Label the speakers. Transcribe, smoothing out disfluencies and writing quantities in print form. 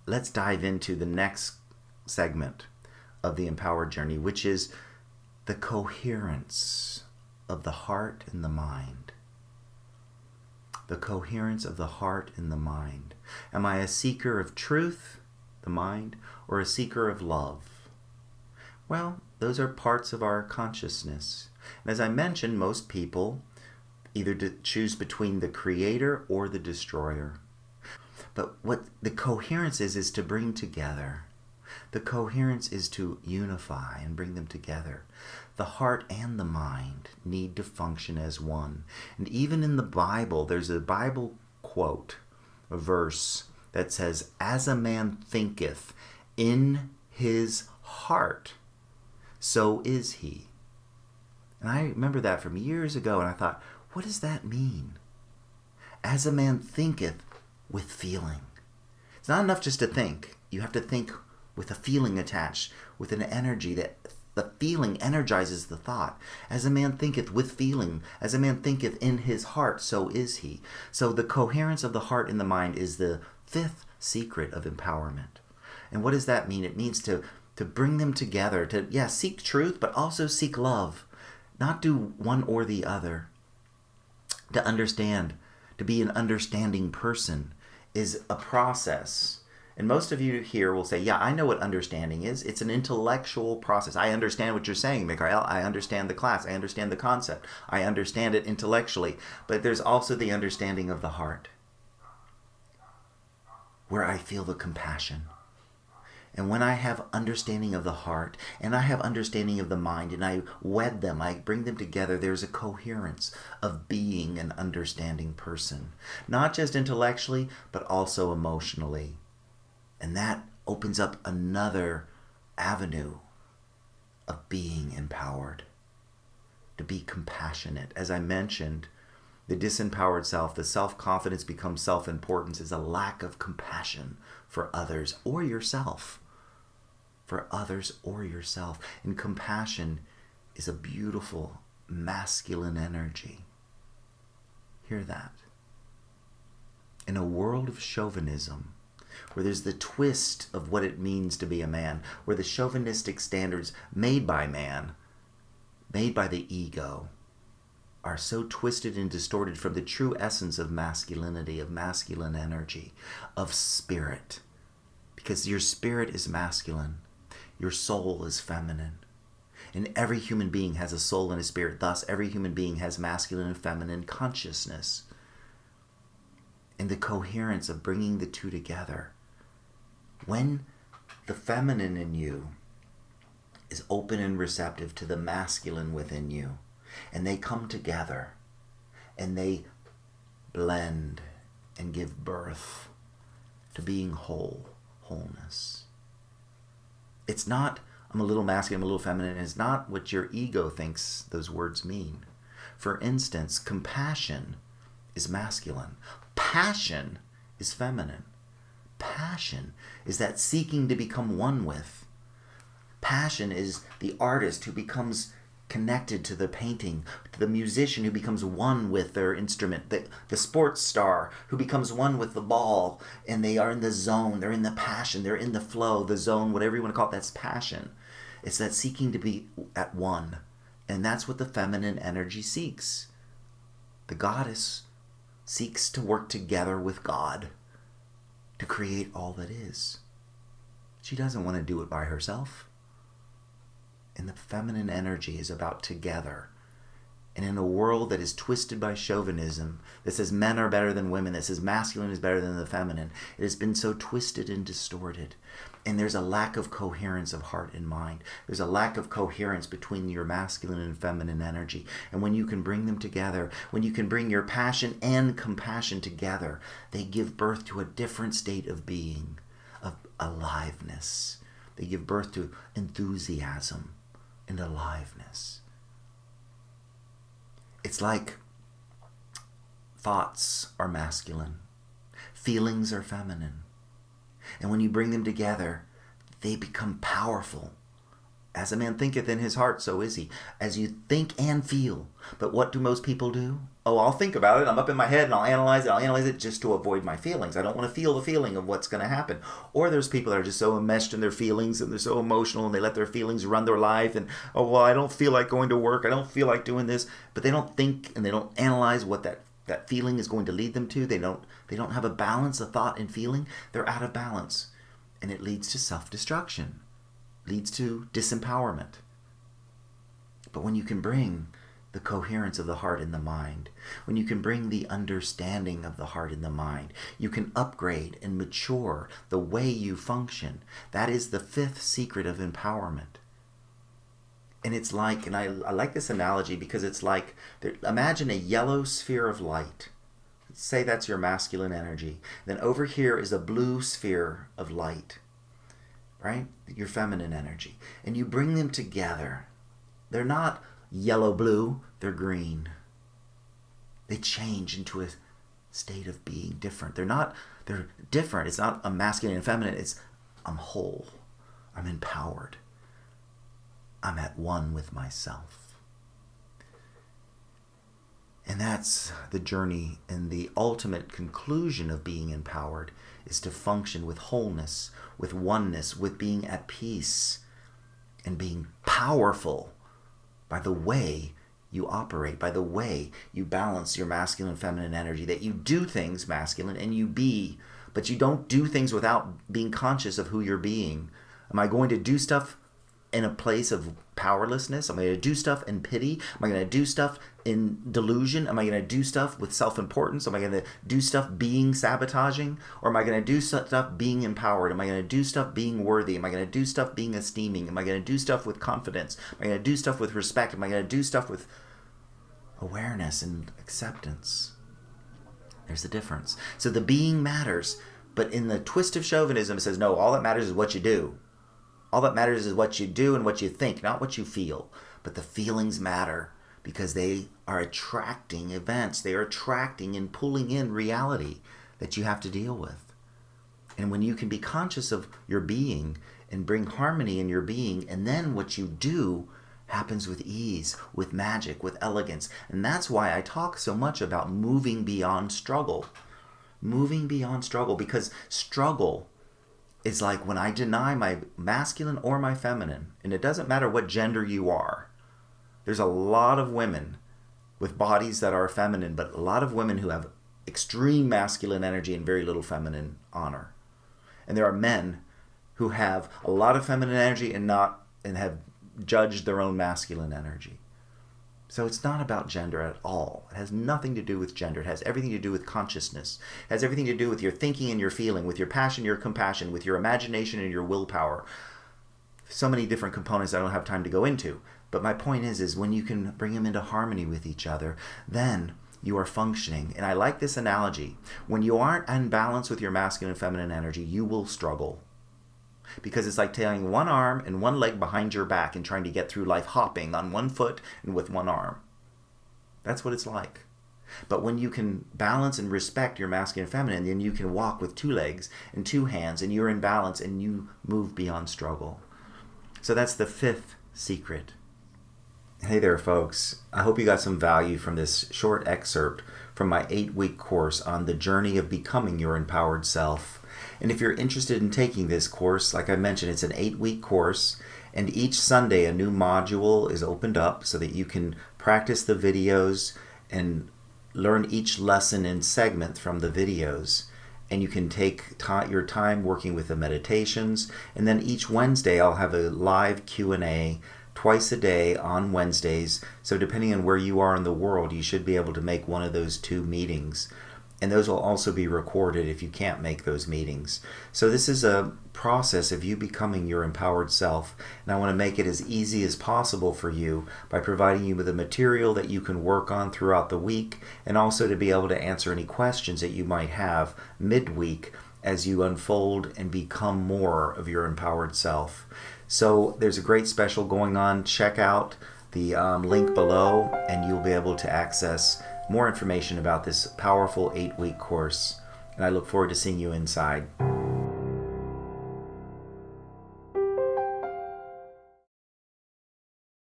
Speaker 1: let's dive into the next segment of the empowered journey, which is the coherence of the heart and the mind. The coherence of the heart and the mind. Am I a seeker of truth, the mind, or a seeker of love? Well, those are parts of our consciousness. And as I mentioned, most people either choose between the creator or the destroyer. But what the coherence is to bring together. The coherence is to unify and bring them together. The heart and the mind need to function as one. And even in the Bible, there's a Bible quote, a verse that says, "As a man thinketh in his heart, so is he." And I remember that from years ago, and I thought, what does that mean? As a man thinketh with feeling. It's not enough just to think. You have to think with a feeling attached, with an energy that the feeling energizes the thought. As a man thinketh with feeling, as a man thinketh in his heart, so is he. So the coherence of the heart and the mind is the fifth secret of empowerment. And what does that mean? It means to bring them together, to, seek truth, but also seek love. Not do one or the other. To understand, to be an understanding person is a process. And most of you here will say, I know what understanding is. It's an intellectual process. I understand what you're saying, Michaiel. I understand the class. I understand the concept. I understand it intellectually. But there's also the understanding of the heart, where I feel the compassion. And when I have understanding of the heart, and I have understanding of the mind, and I wed them, I bring them together, there's a coherence of being an understanding person. Not just intellectually, but also emotionally. And that opens up another avenue of being empowered. To be compassionate. As I mentioned, the disempowered self, the self-confidence becomes self-importance, is a lack of compassion for others or yourself. For others or yourself. And compassion is a beautiful masculine energy. Hear that. In a world of chauvinism, where there's the twist of what it means to be a man, where the chauvinistic standards made by man, made by the ego, are so twisted and distorted from the true essence of masculinity, of masculine energy, of spirit. Because your spirit is masculine. Your soul is feminine. And every human being has a soul and a spirit. Thus, every human being has masculine and feminine consciousness. And the coherence of bringing the two together. When the feminine in you is open and receptive to the masculine within you, and they come together, and they blend and give birth to being wholeness. It's not, I'm a little masculine, I'm a little feminine. It's not what your ego thinks those words mean. For instance, compassion is masculine. Passion is feminine. Passion is that seeking to become one with. Passion is the artist who becomes connected to the painting, to the musician who becomes one with their instrument, the sports star who becomes one with the ball, and they are in the zone, they're in the passion, they're in the flow, the zone, whatever you want to call it, that's passion. It's that seeking to be at one. And that's what the feminine energy seeks. The goddess seeks to work together with God to create all that is. She doesn't want to do it by herself. And the feminine energy is about together. And in a world that is twisted by chauvinism, that says men are better than women, that says masculine is better than the feminine, it has been so twisted and distorted. And there's a lack of coherence of heart and mind. There's a lack of coherence between your masculine and feminine energy. And when you can bring them together, when you can bring your passion and compassion together, they give birth to a different state of being, of aliveness. They give birth to enthusiasm and aliveness. It's like thoughts are masculine, feelings are feminine. And when you bring them together, they become powerful As a man thinketh in his heart, so is he. As you think and feel. But what do most people do? Oh, I'll think about it. I'm up in my head and I'll analyze it. I'll analyze it just to avoid my feelings. I don't want to feel the feeling of what's going to happen. Or there's people that are just so enmeshed in their feelings and they're so emotional and they let their feelings run their life. And, oh, well, I don't feel like going to work. I don't feel like doing this. But they don't think and they don't analyze what that feeling is going to lead them to. They don't have a balance of thought and feeling. They're out of balance. And it leads to self-destruction. Leads to disempowerment. But when you can bring the coherence of the heart and the mind, when you can bring the understanding of the heart and the mind, you can upgrade and mature the way you function. That is the fifth secret of empowerment. And it's like, and I like this analogy because it's like, imagine a yellow sphere of light. Say that's your masculine energy. Then over here is a blue sphere of light. Right? Your feminine energy. And you bring them together. They're not yellow-blue, they're green. They change into a state of being different. They're different. It's not a masculine and feminine. It's, I'm whole. I'm empowered. I'm at one with myself. And that's the journey, and the ultimate conclusion of being empowered is to function with wholeness, with oneness, with being at peace, and being powerful by the way you operate, by the way you balance your masculine and feminine energy, that you do things masculine and you be, but you don't do things without being conscious of who you're being. Am I going to do stuff in a place of powerlessness? Am I going to do stuff in pity? Am I going to do stuff in delusion? Am I going to do stuff with self-importance? Am I going to do stuff being sabotaging? Or am I going to do stuff being empowered? Am I going to do stuff being worthy? Am I going to do stuff being esteeming? Am I going to do stuff with confidence? Am I going to do stuff with respect? Am I going to do stuff with awareness and acceptance? There's the difference. So the being matters, but in the twist of chauvinism, it says, no, all that matters is what you do. All that matters is what you do and what you think, not what you feel. But the feelings matter because they are attracting events. They are attracting and pulling in reality that you have to deal with. And when you can be conscious of your being and bring harmony in your being, and then what you do happens with ease, with magic, with elegance. And that's why I talk so much about moving beyond struggle. Moving beyond struggle, because struggle is like when I deny my masculine or my feminine, and it doesn't matter what gender you are. There's a lot of women with bodies that are feminine, but a lot of women who have extreme masculine energy and very little feminine honor. And there are men who have a lot of feminine energy and have judged their own masculine energy. So it's not about gender at all. It has nothing to do with gender. It has everything to do with consciousness. It has everything to do with your thinking and your feeling, with your passion, your compassion, with your imagination and your willpower. So many different components I don't have time to go into. But my point is when you can bring them into harmony with each other, then you are functioning. And I like this analogy. When you aren't in balance with your masculine and feminine energy, you will struggle. Because it's like tying one arm and one leg behind your back and trying to get through life hopping on one foot and with one arm. That's what it's like. But when you can balance and respect your masculine and feminine, then you can walk with two legs and two hands, and you're in balance and you move beyond struggle. So that's the fifth secret. Hey there, folks. I hope you got some value from this short excerpt from my 8-week course on the journey of becoming your empowered self. And if you're interested in taking this course, like I mentioned, it's an 8-week course, and each Sunday a new module is opened up so that you can practice the videos and learn each lesson in segment from the videos. And you can take your time working with the meditations, and then each Wednesday I'll have a live Q&A twice a day on Wednesdays. So depending on where you are in the world, you should be able to make one of those two meetings. And those will also be recorded if you can't make those meetings. So this is a process of you becoming your empowered self. And I want to make it as easy as possible for you by providing you with the material that you can work on throughout the week, and also to be able to answer any questions that you might have midweek as you unfold and become more of your empowered self. So there's a great special going on. Check out the link below and you'll be able to access more information about this powerful 8-week course. And I look forward to seeing you inside.